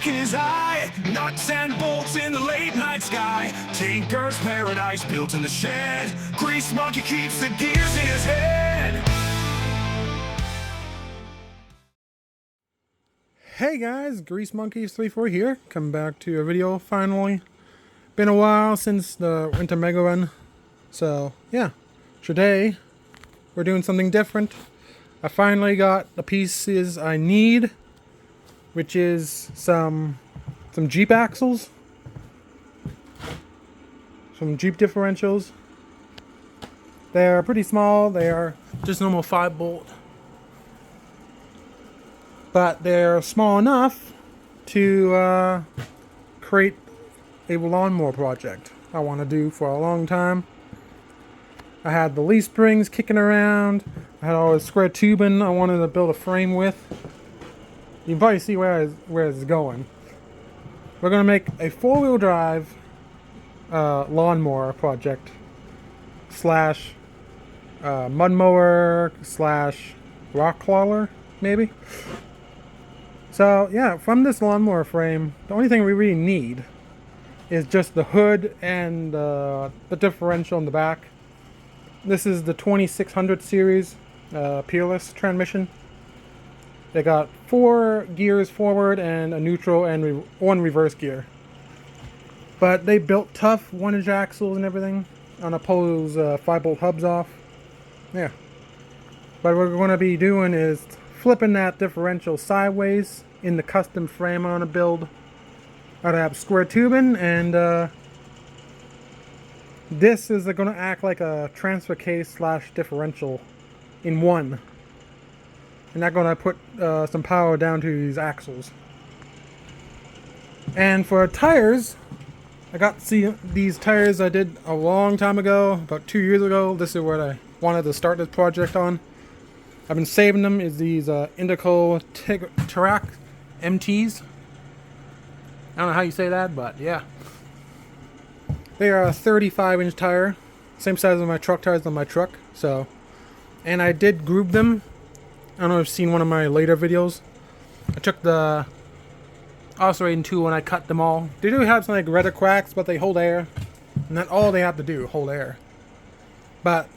in his eye, nuts and bolts in the late night sky. Tinker's paradise built in the shed. Grease Monkey keeps the gears in his head. Hey guys, Grease Monkeys 34 here. Coming back to a video finally. Been a while since the Winter Mega Run. So yeah, today we're doing something different. I finally got the pieces I need, which is some Jeep axles, some Jeep differentials. They're pretty small. They are just normal 5-bolt, but they're small enough to create a lawnmower project I want to do for a long time. I had the leaf springs kicking around. I had all the square tubing I wanted to build a frame with. You can probably see where it's going. We're going to make a 4-wheel drive lawnmower project slash mud mower slash rock crawler, maybe. So yeah, from this lawnmower frame, the only thing we really need is just the hood and the differential in the back. This is the 2600 series Peerless transmission. They got 4 gears forward and a neutral and one reverse gear. But they built tough 1-inch axles and everything. I'm gonna pull those 5-bolt hubs off. Yeah. But what we're going to be doing is flipping that differential sideways in the custom frame I'm gonna build. I'd have square tubing, and this is going to act like a transfer case slash differential in one. And I'm going to put some power down to these axles. And for tires, I got to see these tires I did a long time ago, about 2 years ago. This is what I wanted to start this project on. I've been saving them. Is these Indico Terac MTs. I don't know how you say that, but yeah. They are a 35-inch tire, same size as my truck tires on my truck. So, and I did groove them. I don't know if you've seen one of my later videos. I took the oscillating tool and I cut them all. They do have some like redder cracks, but they hold air. And that's all they have to do, hold air. But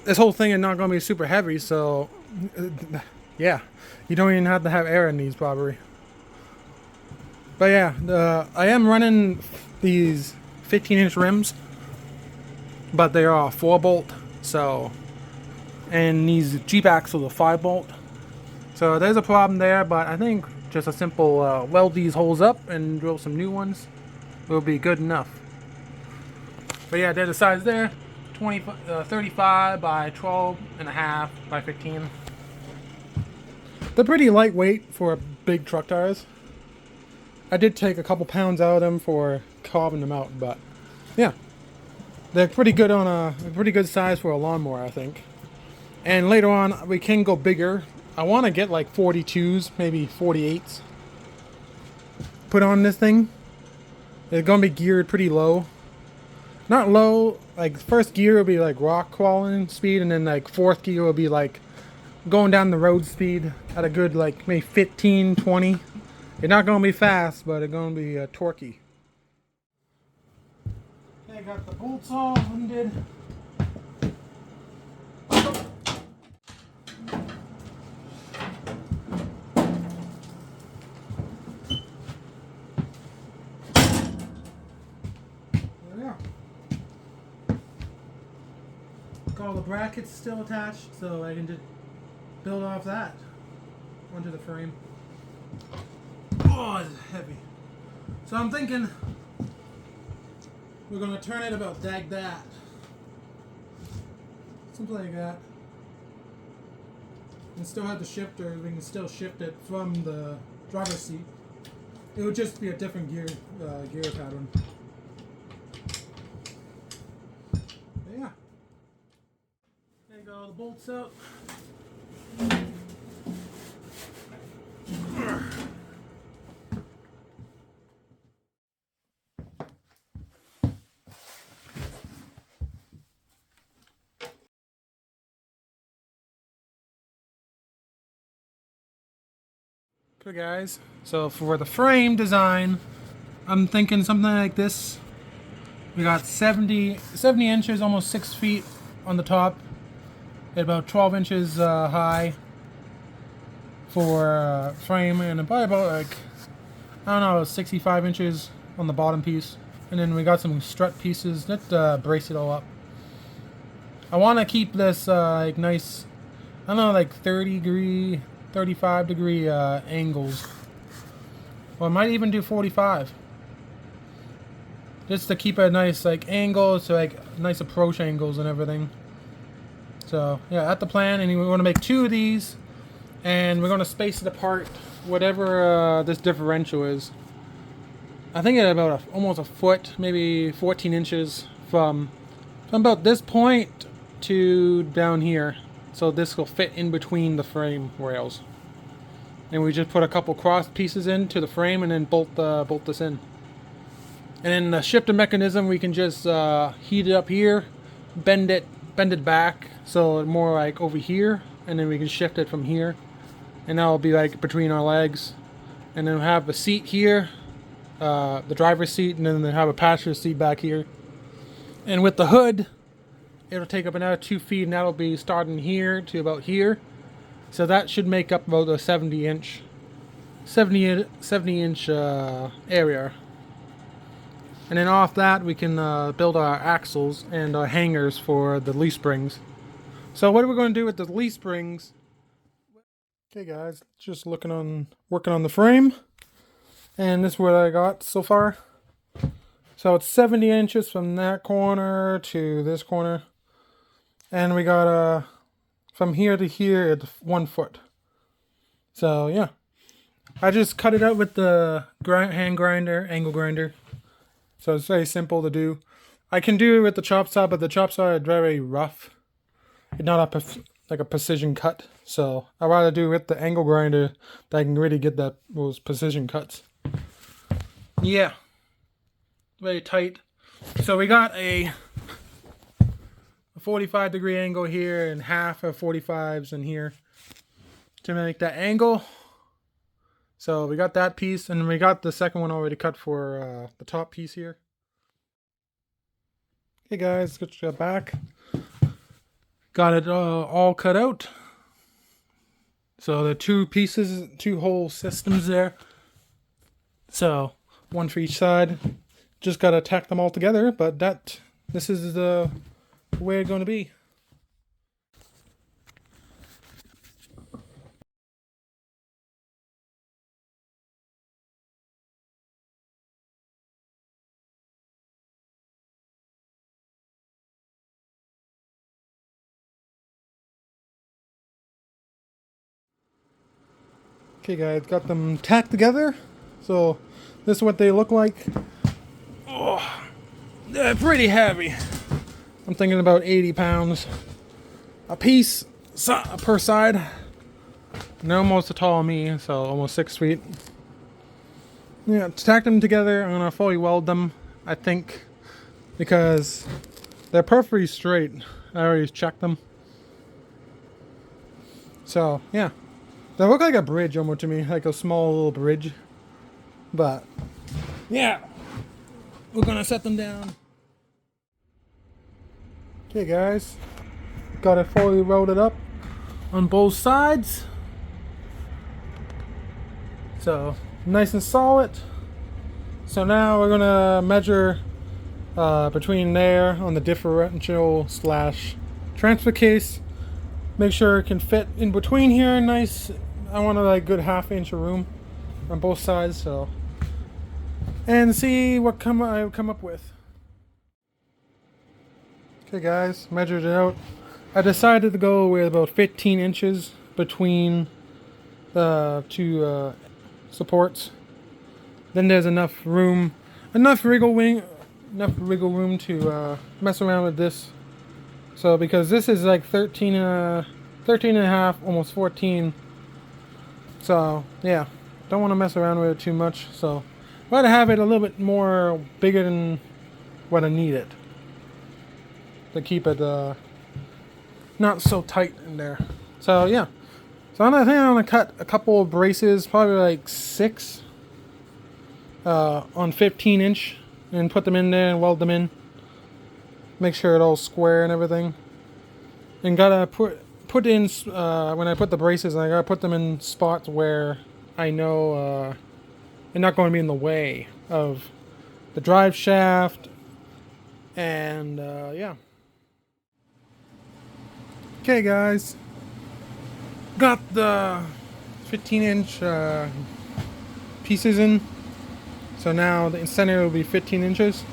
this whole thing is not going to be super heavy, so yeah, you don't even have to have air in these probably. But yeah, I am running these 15-inch rims, but they are 4-bolt. So, and these Jeep axles are 5-bolt. So there's a problem there, but I think just a simple weld these holes up and drill some new ones will be good enough. But yeah, they're the size there, 35 by 12.5 by 15. They're pretty lightweight for big truck tires. I did take a couple pounds out of them for carving them out, but yeah, they're pretty good on a pretty good size for a lawnmower, I think. And later on, we can go bigger. I want to get like 42s, maybe 48s. Put on this thing. It's gonna be geared pretty low. Not low, like first gear will be like rock crawling speed, and then like 4th gear will be like going down the road speed at a good like maybe 15, 20. It's not going to be fast, but it's going to be torquey. Okay, got the bolts all undid. There we are. All the brackets still attached, so I can just build off that onto the frame. Oh, it's heavy. So I'm thinking we're going to turn it about like that. Something like that. And still have the shifter. We can still shift it from the driver's seat. It would just be a different gear pattern. But yeah. There you go, the bolts out. Okay guys, so for the frame design, I'm thinking something like this. We got 70 inches, almost 6 feet on the top, about 12 inches high for frame, and probably about like, I don't know, 65 inches on the bottom piece. And then we got some strut pieces that brace it all up. I want to keep this like nice, I don't know, like 30 degree, 35 degree angles. Or I might even do 45. Just to keep a nice like angle, so like nice approach angles and everything. So yeah, at the plan, and we're going to make 2 of these, and we're going to space it apart, whatever this differential is. I think at about almost a foot, maybe 14 inches from about this point to down here. So this will fit in between the frame rails. And we just put a couple cross pieces into the frame and then bolt this in. And then the shifter mechanism, we can just heat it up here, bend it back so more like over here, and then we can shift it from here, and that'll be like between our legs. And then we'll have a seat here, the driver's seat, and then they have a passenger seat back here. And with the hood, it'll take up another 2 feet, and that'll be starting here to about here. So that should make up about a 70 inch area. And then off that, we can build our axles and our hangers for the leaf springs. So what are we going to do with the leaf springs? Okay guys, just working on the frame. And this is what I got so far. So it's 70 inches from that corner to this corner. And we got from here to here at 1 foot. So yeah, I just cut it out with the hand grinder, angle grinder. So it's very simple to do. I can do it with the chop saw, but the chop saw is very rough. It's not like a precision cut. So I'd rather do it with the angle grinder that I can really get those precision cuts. Yeah, very tight. So we got a 45 degree angle here and half of 45s in here to make that angle. So we got that piece, and we got the second one already cut for the top piece here. Okay guys, let's get back. Got it all cut out. So the 2 pieces, 2 whole systems there. So 1 for each side. Just gotta tack them all together, but this is the way it's gonna be. Okay guys, got them tacked together. So this is what they look like. Oh, they're pretty heavy. I'm thinking about 80 pounds a piece per side. And they're almost as tall as me, so almost 6 feet. Yeah, to tack them together, I'm gonna fully weld them, I think, because they're perfectly straight. I already checked them. So yeah. They look like a bridge almost to me, like a small little bridge. But yeah, we're gonna set them down. Okay guys, got it fully welded up on both sides. So nice and solid. So now we're gonna measure between there on the differential / transfer case. Make sure it can fit in between here nice. I want a like good ½ inch of room on both sides, so, and see what I come up with. Okay guys, measured it out. I decided to go with about 15 inches between the 2 supports. Then there's enough room, enough wiggle room to mess around with this. So because this is like 13 and a half, almost 14. So yeah, don't want to mess around with it too much. So try to have it a little bit more bigger than what I need it, to keep it not so tight in there. So yeah, So I think I'm gonna cut a couple of braces, probably like 6 on 15-inch, and put them in there and weld them in. Make sure it all square and everything. And gotta put in when I put the braces, I gotta put them in spots where I know they're not going to be in the way of the drive shaft. And yeah. Okay, guys. Got the 15-inch pieces in. So now the center will be 15 inches.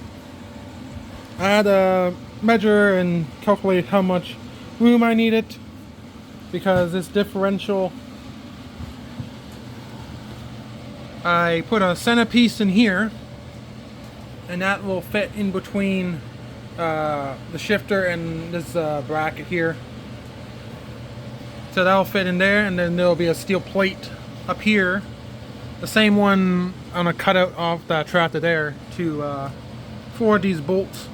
I had to measure and calculate how much room I needed, because this differential, I put a centerpiece in here, and that will fit in between the shifter and this bracket here. So that'll fit in there, and then there'll be a steel plate up here, the same one I'm gonna cut out off that tractor there to for these bolts.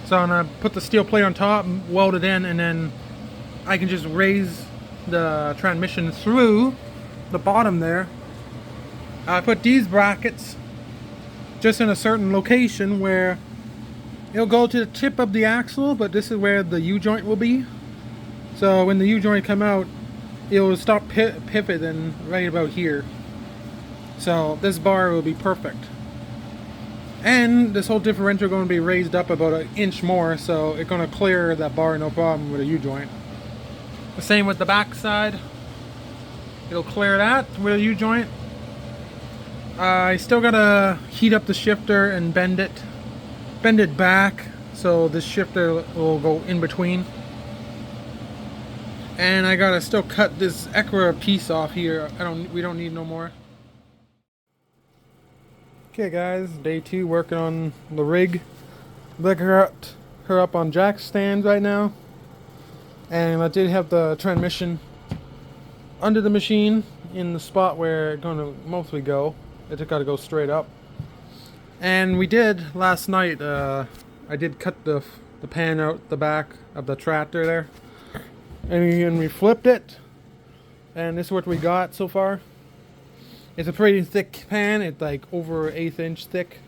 So I'm gonna put the steel plate on top, weld it in, and then I can just raise the transmission through the bottom there. I put these brackets just in a certain location where it'll go to the tip of the axle, but this is where the U-joint will be. So when the U-joint come out, it will stop pivoting right about here. So this bar will be perfect. And this whole differential going to be raised up about 1 inch more, so it's going to clear that bar no problem with a U-joint. The same with the back side. It'll clear that with a U-joint. I still got to heat up the shifter and bend it back so this shifter will go in between. And I got to still cut this extra piece off here. We don't need no more. Okay, guys, day 2 working on the rig. Look her up on jack stands right now, and I did have the transmission under the machine in the spot where it's going to mostly go. It just got to go straight up. And we did last night. I did cut the pan out the back of the tractor there, and we flipped it. And this is what we got so far. It's a pretty thick pan. It's like over 1/8 inch thick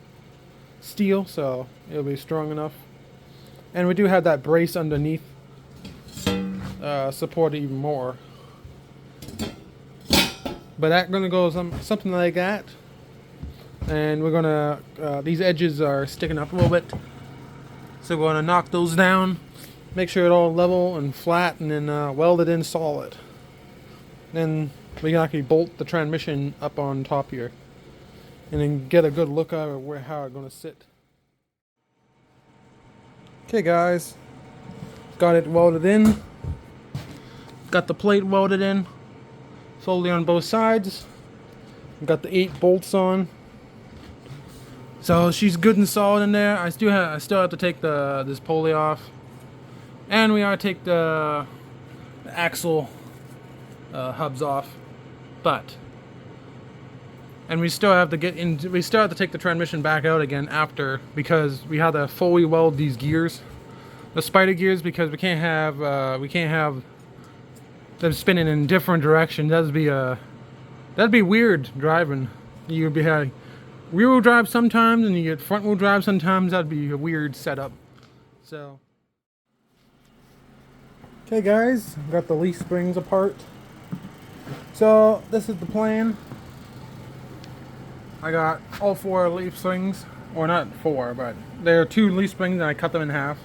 steel, so it'll be strong enough. And we do have that brace underneath, support it even more. But that's gonna go something like that. And we're gonna these edges are sticking up a little bit, so we're gonna knock those down, make sure it's all level and flat, and then weld it in solid. Then we can actually bolt the transmission up on top here, and then get a good look at how it's going to sit. Okay, guys, got it welded in. Got the plate welded in, solely on both sides. Got the 8 bolts on, so she's good and solid in there. I still have to take this pulley off, and we gotta take the axle hubs off. And we still have to take the transmission back out again after, because we had to fully weld these gears, the spider gears, because we can't have them spinning in different directions. That'd be weird driving. You'd be having rear wheel drive sometimes, and you get front wheel drive sometimes. That'd be a weird setup. So, okay, guys, got the leaf springs apart. So this is the plan. I got all 4 leaf springs, or not 4, but there are 2 leaf springs, and I cut them in half.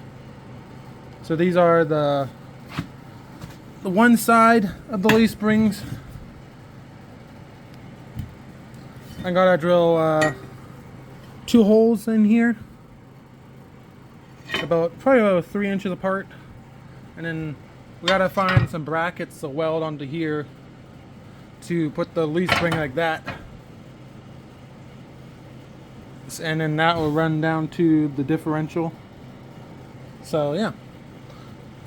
So these are the one side of the leaf springs. I gotta drill 2 holes in here, probably about 3 inches apart, and then we gotta find some brackets to weld onto here to put the leaf spring like that, and then that will run down to the differential. So yeah,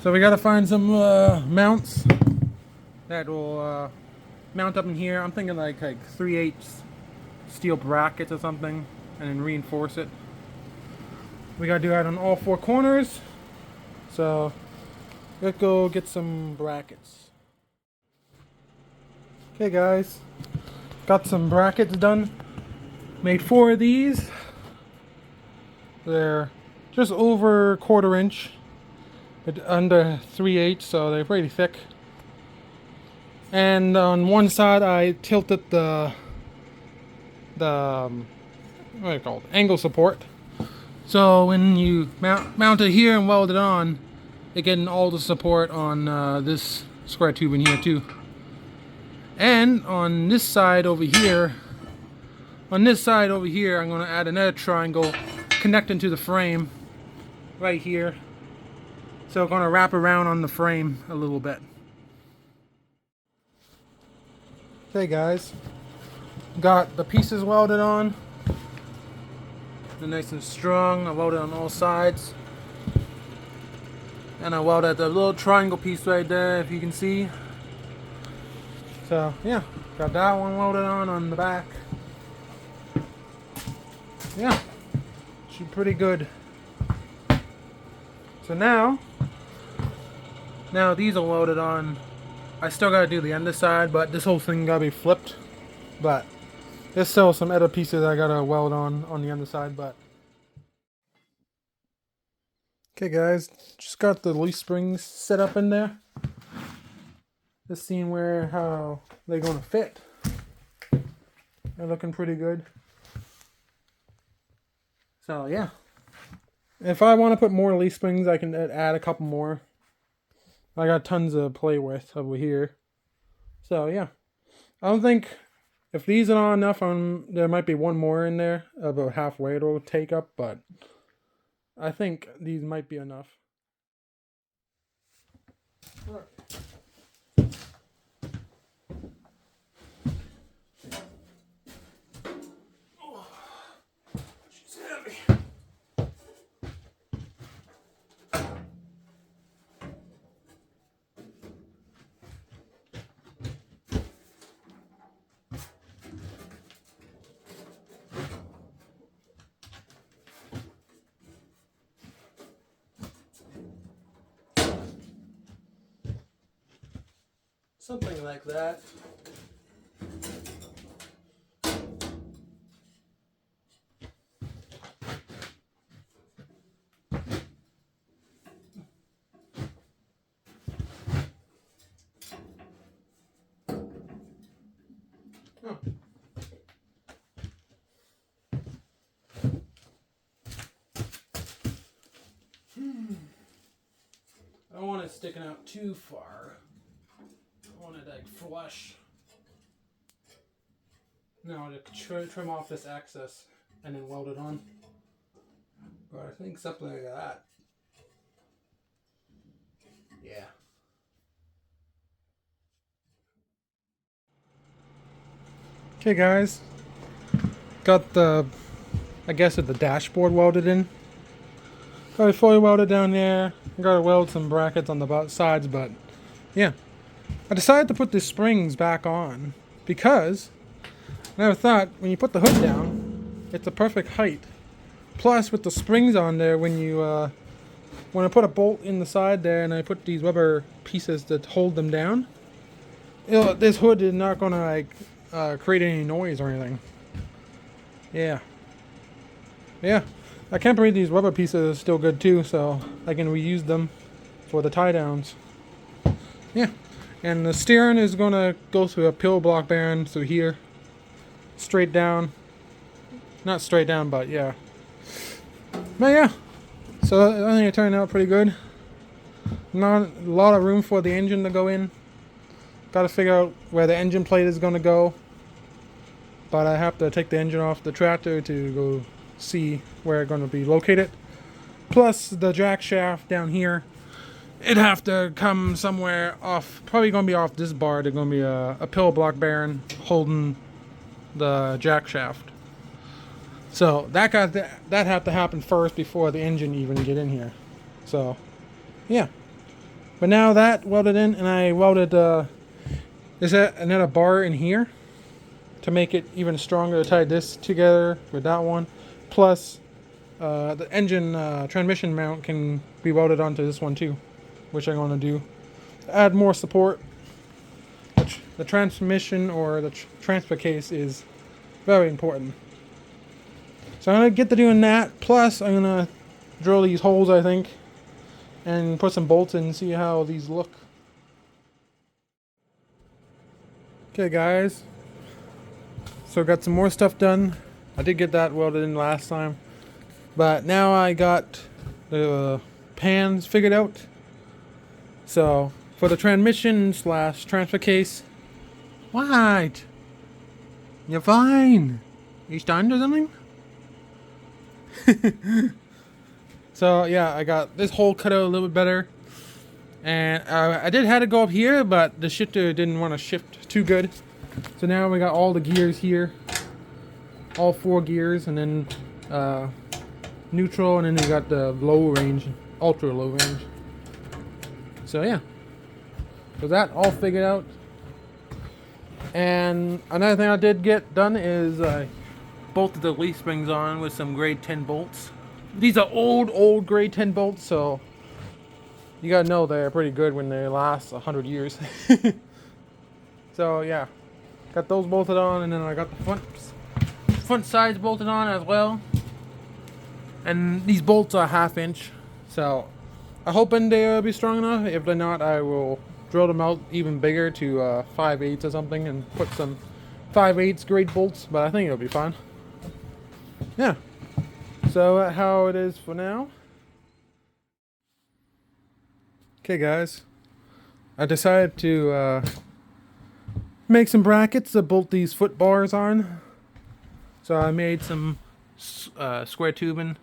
so we gotta find some mounts that will mount up in here. I'm thinking like 3/8 steel brackets or something, and then reinforce it. We gotta do that on all 4 corners. So let's go get some brackets. Okay guys, got some brackets done. Made 4 of these. They're just over 1/4 inch, under 3/8, so they're pretty thick. And on one side I tilted the what do you call it, angle support. So when you mount it here and weld it on, you're getting all the support on this square tube in here too. And on this side over here, I'm going to add another triangle connecting to the frame right here. So I'm going to wrap around on the frame a little bit. Okay guys, got the pieces welded on. They're nice and strong. I welded on all sides. And I welded the little triangle piece right there, if you can see. So yeah, got that one welded on the back. Yeah, should be pretty good. So now these are welded on. I still gotta do the underside, but this whole thing gotta be flipped. But there's still some other pieces I gotta weld on the underside. But okay guys, just got the leaf springs set up in there. Just seeing how they're gonna fit. They're looking pretty good. So yeah, if I want to put more leaf springs, I can add a couple more. I got tons to play with over here. So yeah, I don't think, if these are not enough, there might be one more in there, about halfway it'll take up, but I think these might be enough. Something like that. Oh. I don't want it sticking out too far. I want it like flush. No, to trim off this excess and then weld it on. But I think something like that. Yeah. Okay guys, got the, I guess the dashboard welded in. Got it fully welded down there. Got to weld some brackets on the sides, but yeah. I decided to put the springs back on because I never thought when you put the hood down, it's a perfect height. Plus with the springs on there, when I put a bolt in the side there and I put these rubber pieces that hold them down, this hood is not going to like create any noise or anything. Yeah. I can't believe these rubber pieces are still good too, so I can reuse them for the tie downs. Yeah. And the steering is going to go through a pillow block bearing through here. Straight down. Not straight down, but yeah. But yeah. So I think it turned out pretty good. Not a lot of room for the engine to go in. Got to figure out where the engine plate is going to go. But I have to take the engine off the tractor to go see where it's going to be located. Plus the jack shaft down here. It'd have to come somewhere off, probably going to be off this bar. There's going to be a pillow block bearing holding the jack shaft. So that had to happen first before the engine even get in here. So yeah. But now that welded in, and I welded is that another bar in here to make it even stronger. To tie this together with that one. Plus the engine transmission mount can be welded onto this one too, which I'm going to do. Add more support, which the transmission or the transfer case is very important. So I'm gonna get to doing that. Plus, I'm gonna drill these holes, I think, and put some bolts in and see how these look. Okay, guys. So got some more stuff done. I did get that welded in last time, but now I got the pans figured out. So for the transmission slash transfer case, what? You're fine. You stunned or something? So yeah, I got this hole cut out a little bit better, and I did have to go up here, but the shifter didn't want to shift too good. So now we got all the gears here, all 4 gears, and then neutral, and then we got the low range, ultra low range. So yeah, so that all figured out. And another thing I did get done is I bolted the leaf springs on with some grade 10 bolts. These are old grade 10 bolts, so you gotta know they're pretty good when they last 100 years. So yeah, got those bolted on, and then I got the front sides bolted on as well. And these bolts are 1/2 inch, so I'm hoping they'll be strong enough. If they're not, I will drill them out even bigger to 5/8 or something and put some 5/8 grade bolts, but I think it'll be fine. Yeah, so how it is for now. Okay, guys, I decided to make some brackets to bolt these foot bars on. So I made some square tubing,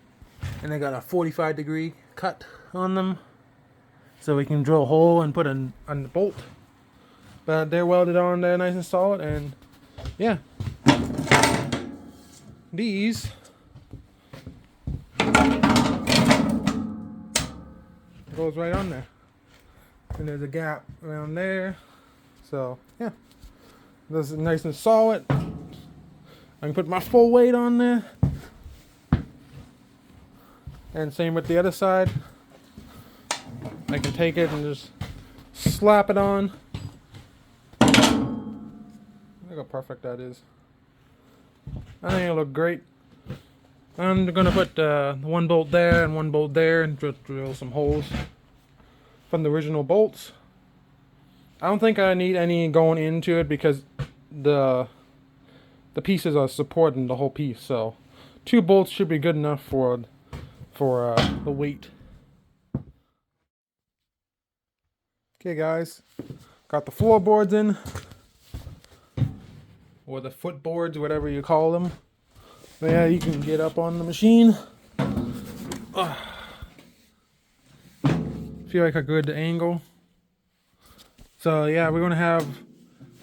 and I got a 45-degree cut on them, so we can drill a hole and put on the bolt. But they're welded on there nice and solid, and yeah, these goes right on there, and there's a gap around there. So yeah, this is nice and solid. I can put my full weight on there, and same with the other side. I can take it and just slap it on. Look how perfect that is. I think it'll look great. I'm gonna put one bolt there and one bolt there, and drill some holes from the original bolts. I don't think I need any going into it because the pieces are supporting the whole piece, so 2 bolts should be good enough for the weight. Okay, guys, got the floorboards in, or the footboards, whatever you call them. But yeah, you can get up on the machine. Feel like a good angle. So yeah, we're gonna have.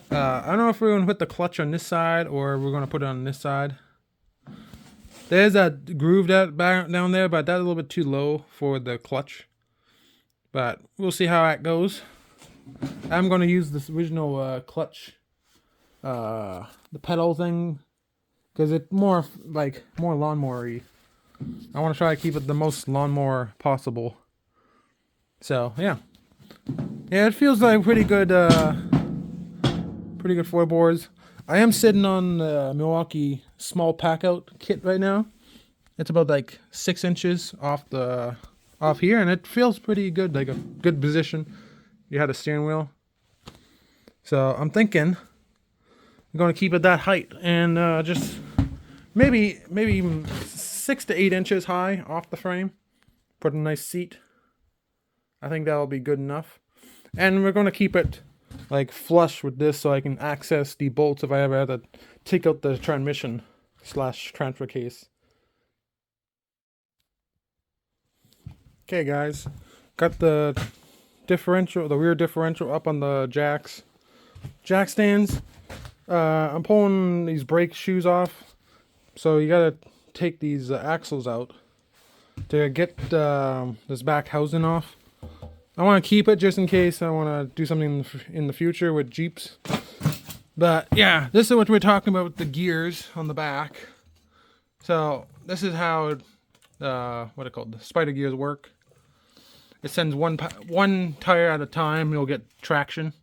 I don't know if we're gonna put the clutch on this side or we're gonna put it on this side. There's a groove that down there, but that's a little bit too low for the clutch. But we'll see how that goes. I'm gonna use this original clutch, the pedal thing, because it's more lawnmower-y. I want to try to keep it the most lawnmower possible. So yeah, it feels like pretty good floorboards. I am sitting on the Milwaukee small pack out kit right now. It's about like 6 inches off here, and it feels pretty good, like a good position. You had a steering wheel, so I'm thinking I'm gonna keep it that height, and just maybe even 6 to 8 inches high off the frame. Put a nice seat. I think that'll be good enough, and we're gonna keep it like flush with this so I can access the bolts if I ever have to take out the transmission slash transfer case. Okay, guys, got the rear differential up on the jack stands. I'm pulling these brake shoes off, so you gotta take these axles out to get this back housing off. I want to keep it just in case I want to do something in the future with Jeeps. But yeah, this is what we're talking about with the gears on the back. So this is how what are called, the spider gears work. It sends one tire at a time. You'll get traction.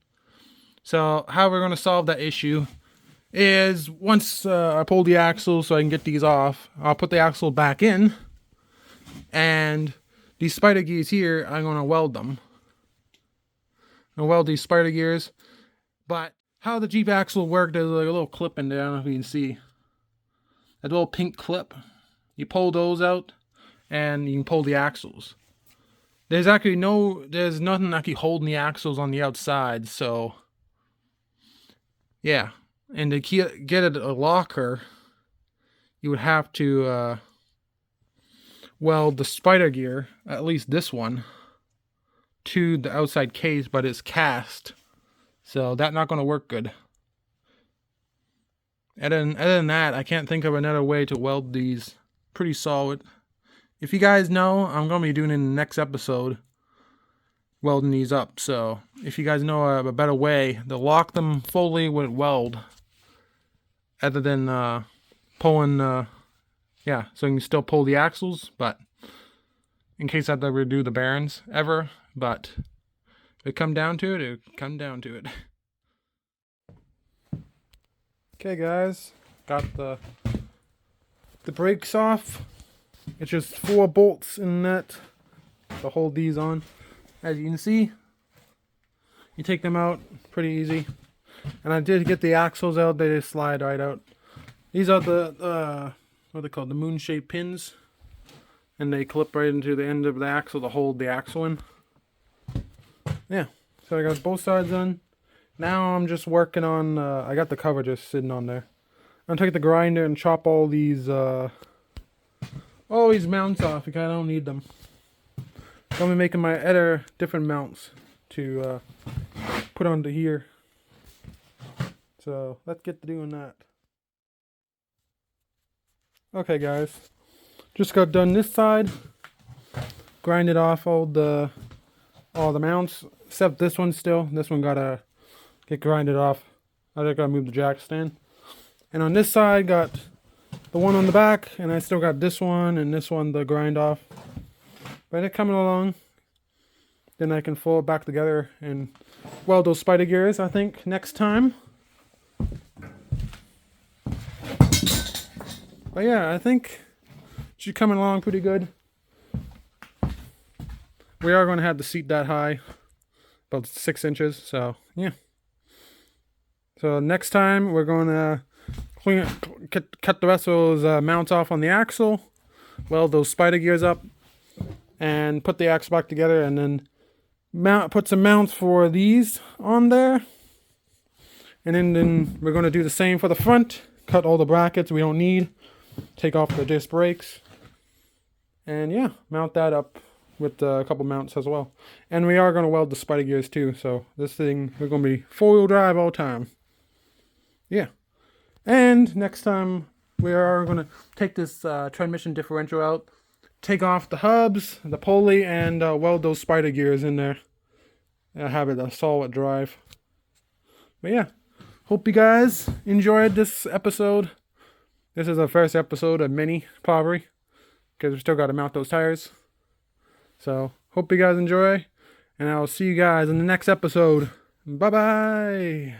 So how we're going to solve that issue is once I pull the axle so I can get these off, I'll put the axle back in, and these spider gears here, I'm going to weld them. I'll weld these spider gears, but how the Jeep axle worked, there's like a little clip in there, I don't know if you can see. That little pink clip. You pull those out, and you can pull the axles. There's nothing actually holding the axles on the outside, so yeah. And to get it a locker, you would have to weld the spider gear, at least this one, to the outside case, but it's cast, so that's not going to work good. Other than that, I can't think of another way to weld these pretty solid. If you guys know, I'm going to be doing it in the next episode, welding these up. So if you guys know a better way to lock them fully with weld, other than pulling, yeah, so you can still pull the axles, but in case I have to redo the bearings ever, but if it come down to it, it come down to it. Okay guys, got the brakes off. It's just 4 bolts in that to hold these on. As you can see, you take them out pretty easy. And I did get the axles out, they just slide right out. These are the what are they called, the moon shaped pins, and they clip right into the end of the axle to hold the axle in. Yeah, so I got both sides done. Now I'm just working on, I got the cover just sitting on there. I'm gonna take the grinder and chop all these mounts off because I don't need them. So I'm making my other different mounts to put onto here. So let's get to doing that. Okay guys, just got done this side. Grinded off all the mounts, except this one still. This one gotta get grinded off. I just gotta move the jack stand. And on this side, got the one on the back, and I still got this one and this one to grind off. But it's coming along. Then I can fold it back together and weld those spider gears, I think, next time. But yeah, I think she's coming along pretty good. We are going to have the seat that high, about 6 inches, so yeah. So next time we're going to cut the rest of those mounts off on the axle, weld those spider gears up, and put the axle back together, and then put some mounts for these on there. And then we're going to do the same for the front. Cut all the brackets we don't need. Take off the disc brakes. And yeah, mount that up with a couple mounts as well. And we are going to weld the spider gears too. So this thing, we're going to be 4-wheel drive all the time. Yeah. And next time we are going to take this transmission differential out. Take off the hubs, the pulley, and weld those spider gears in there. And have it a solid drive. But yeah. Hope you guys enjoyed this episode. This is our first episode of mini, probably, because we still got to mount those tires. So, hope you guys enjoy, and I'll see you guys in the next episode. Bye-bye!